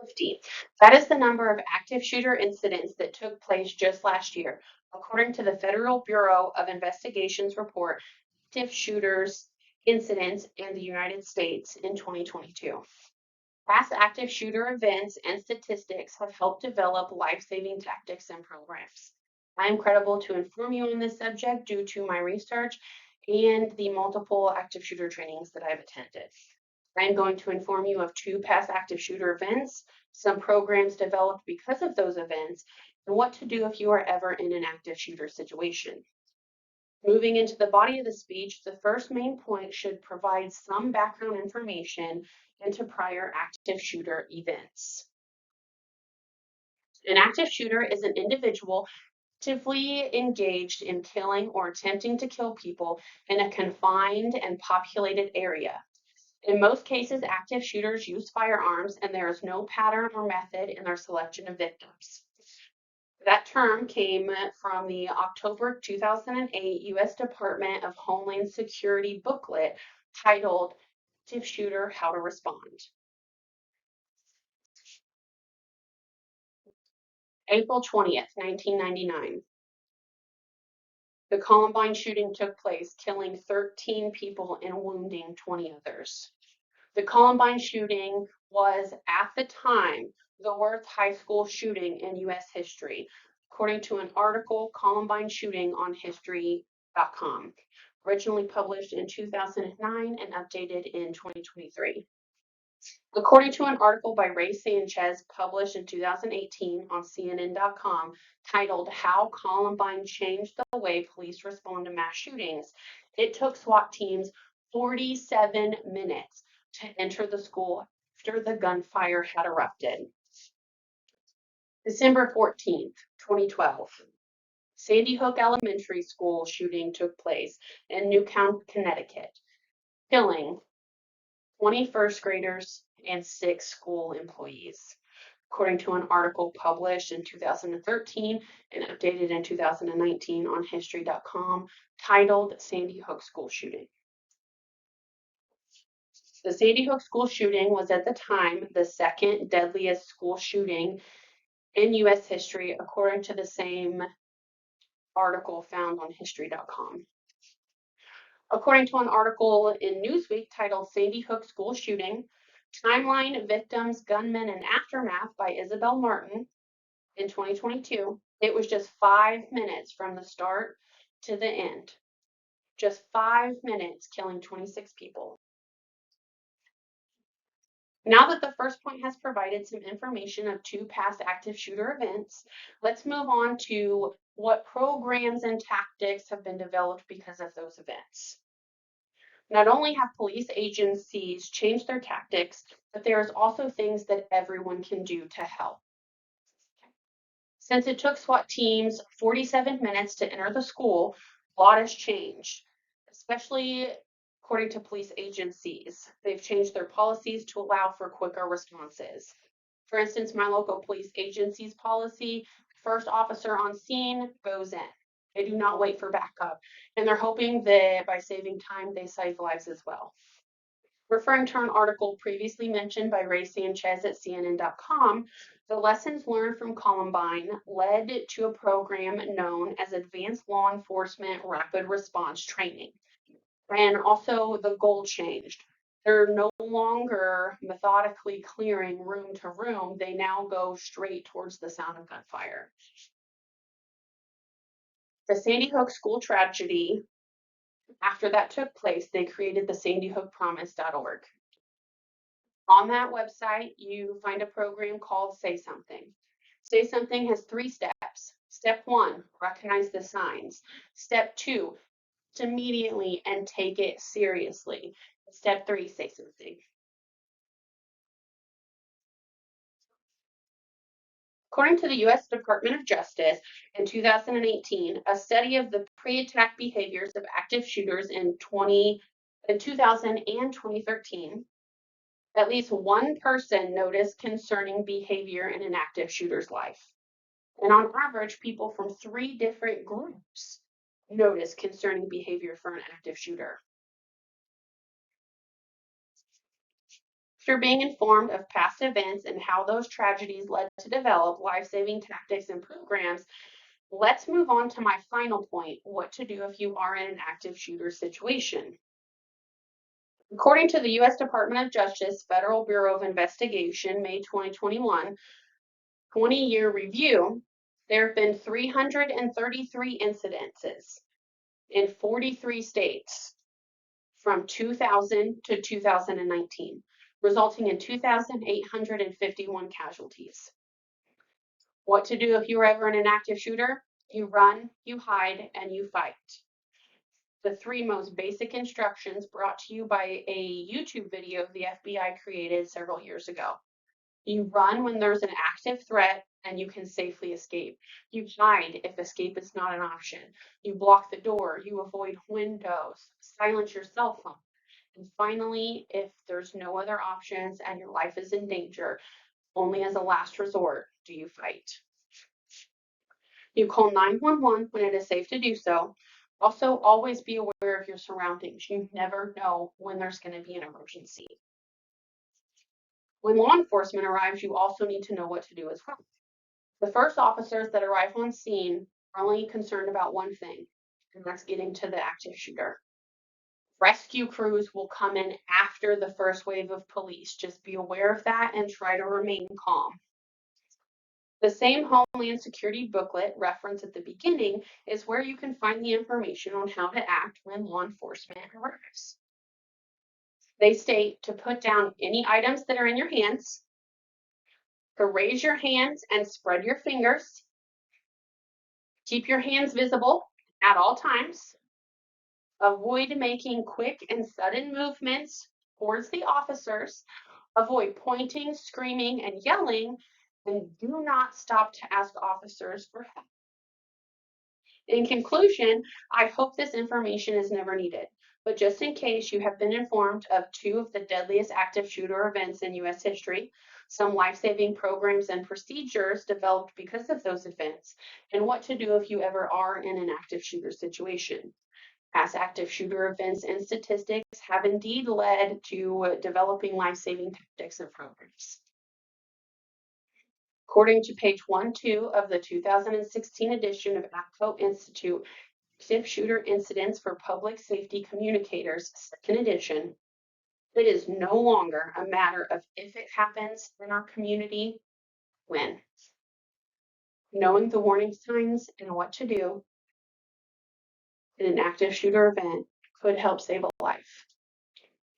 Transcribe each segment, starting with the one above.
50. That is the number of active shooter incidents that took place just last year, according to the Federal Bureau of Investigation's report, Active Shooters Incidents in the United States in 2022. Past active shooter events and statistics have helped develop life-saving tactics and programs. I am credible to inform you on this subject due to my research and the multiple active shooter trainings that I've attended. I am going to inform you of 2 past active shooter events, some programs developed because of those events, and what to do if you are ever in an active shooter situation. Moving into the body of the speech, the first main point should provide some background information into prior active shooter events. An active shooter is an individual actively engaged in killing or attempting to kill people in a confined and populated area. In most cases, active shooters use firearms, and there is no pattern or method in their selection of victims. That term came from the October 2008 U.S. Department of Homeland Security booklet titled Active Shooter: How to Respond. April 20th, 1999. The Columbine shooting took place, killing 13 people and wounding 20 others. The Columbine shooting was, at the time, the worst high school shooting in U.S. history, according to an article, Columbine Shooting on History.com, originally published in 2009 and updated in 2023. According to an article by Ray Sanchez published in 2018 on CNN.com titled How Columbine Changed the Way Police Respond to Mass Shootings, it took SWAT teams 47 minutes to enter the school after the gunfire had erupted. December 14th, 2012. Sandy Hook Elementary School shooting took place in Newtown, Connecticut, killing 20 first graders and 6 school employees, according to an article published in 2013 and updated in 2019 on History.com titled Sandy Hook School Shooting. The Sandy Hook school shooting was at the time the second deadliest school shooting in U.S. history, according to the same article found on History.com. According to an article in Newsweek titled Sandy Hook School Shooting, Timeline, Victims, Gunmen, and Aftermath by Isabel Martin in 2022, it was just 5 minutes from the start to the end. Just 5 minutes, killing 26 people. Now that the first point has provided some information of 2 past active shooter events, let's move on to what programs and tactics have been developed because of those events. Not only have police agencies changed their tactics, but there is also things that everyone can do to help. Since it took SWAT teams 47 minutes to enter the school, a lot has changed, especially according to police agencies. They've changed their policies to allow for quicker responses. For instance, my local police agency's policy, first officer on scene goes in. They do not wait for backup, and they're hoping that by saving time, they save lives as well. Referring to an article previously mentioned by Ray Sanchez at CNN.com, the lessons learned from Columbine led to a program known as Advanced Law Enforcement Rapid Response Training. And also the goal changed. They're no longer methodically clearing room to room. They now go straight towards the sound of gunfire. The Sandy Hook school tragedy, after that took place, they created the sandyhookpromise.org. On that website, you find a program called Say Something. Say Something has 3 steps. Step 1, recognize the signs. Step 2, immediately and take it seriously. Step 3, say something. According to the U.S. Department of Justice in 2018, a study of the pre-attack behaviors of active shooters in 2000 and 2013, at least one person noticed concerning behavior in an active shooter's life. And on average, people from 3 different groups noticed concerning behavior for an active shooter. After being informed of past events and how those tragedies led to develop life-saving tactics and programs, let's move on to my final point, what to do if you are in an active shooter situation. According to the U.S. Department of Justice Federal Bureau of Investigation, May 2021, 20-year review, there have been 333 incidences in 43 states from 2000 to 2019, resulting in 2,851 casualties. What to do if you were ever in an active shooter? You run, you hide, and you fight. The 3 most basic instructions brought to you by a YouTube video the FBI created several years ago. You run when there's an active threat and you can safely escape. You hide if escape is not an option. You block the door. You avoid windows. Silence your cell phone. And finally, if there's no other options and your life is in danger, only as a last resort do you fight. You call 911 when it is safe to do so. Also, always be aware of your surroundings. You never know when there's going to be an emergency. When law enforcement arrives, you also need to know what to do as well. The first officers that arrive on scene are only concerned about one thing, and that's getting to the active shooter. Rescue crews will come in after the first wave of police. Just be aware of that and try to remain calm. The same Homeland Security booklet referenced at the beginning is where you can find the information on how to act when law enforcement arrives. They state to put down any items that are in your hands, to raise your hands and spread your fingers, keep your hands visible at all times, avoid making quick and sudden movements towards the officers, avoid pointing, screaming, and yelling, and do not stop to ask officers for help. In conclusion, I hope this information is never needed, but just in case you have been informed of 2 of the deadliest active shooter events in U.S. history, some life-saving programs and procedures developed because of those events, and what to do if you ever are in an active shooter situation. Past active shooter events and statistics have indeed led to developing life-saving tactics and programs. According to page 1-2 of the 2016 edition of ACTO Institute, Active Shooter Incidents for Public Safety Communicators, 2nd edition, it is no longer a matter of if it happens in our community, when. Knowing the warning signs and what to do in an active shooter event could help save a life,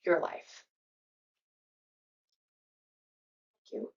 your life. Thank you.